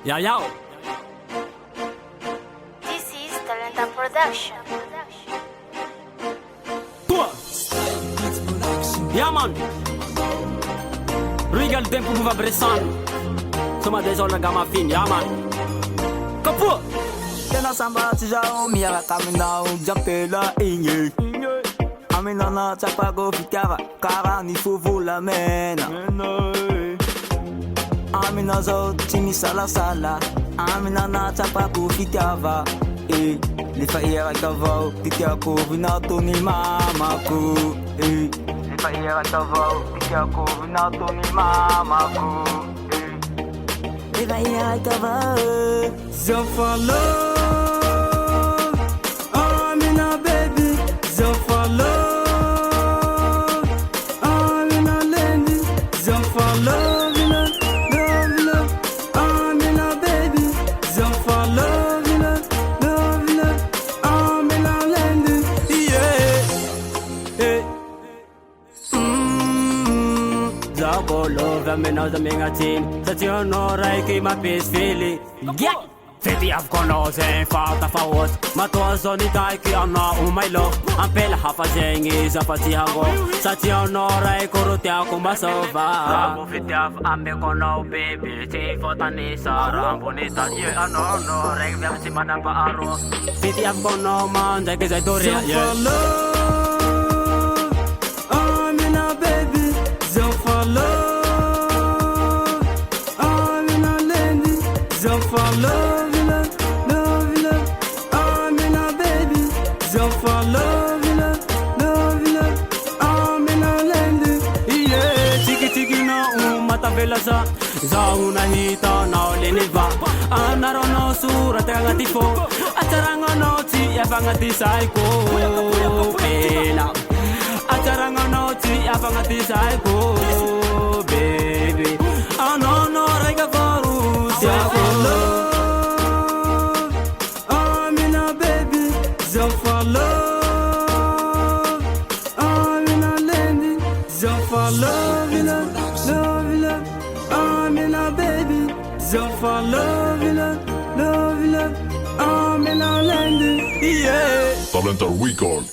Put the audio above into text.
Yo, yo. This is Talenta Production. Tua. Yeah, man. Regal tempo buva bressan. Soma desola gama fin, yeah, man. Kapu. Tena samba tijao miara kamina jampela inye. Amina na chapago fikara kara ni fuvu la mena. Amina zo timi sala sala. Amina na chapago fikava. Lifa ia kavau tikia ko vina to ni mama ko. Lifa ia kavau tikia ko vina to ni mama ko. Lifa ia kavau Zafalo. Amina baby Zafalo. Amina lendi Zafalo. Love me now the mega team. That you know right keep my peace feeling. Yeah. Feti av konosen fata fawot. Matozo ni taiki anna my love. Ampela hafa zengi zafati hango. That you know right koruti ako masova. Rambo feti av ambe kono baby. Te fotani sara bonita. Yeah no reg vem si madam pa aro. Feti av kono man jage zai doria. Yeah. Amina baby Zafalo. Amina lendi Zafalo. Love, Amina baby Zafalo. Love, Amina lendi. Yeah, tiki na mata velasa. Zauna hita na oleniva. Anaro no sura tanga tifo. Ataranga no ti yafanga ti saiko. Pela. Ataranga no ti yafanga ti saiko. Baby. Ah no rega varu. Zafalo. Amina baby Zafalo. Amina lendi Zafalo. Love, Amina baby Zafalo. Love, Amina lendi. Yeah. Talenta Record.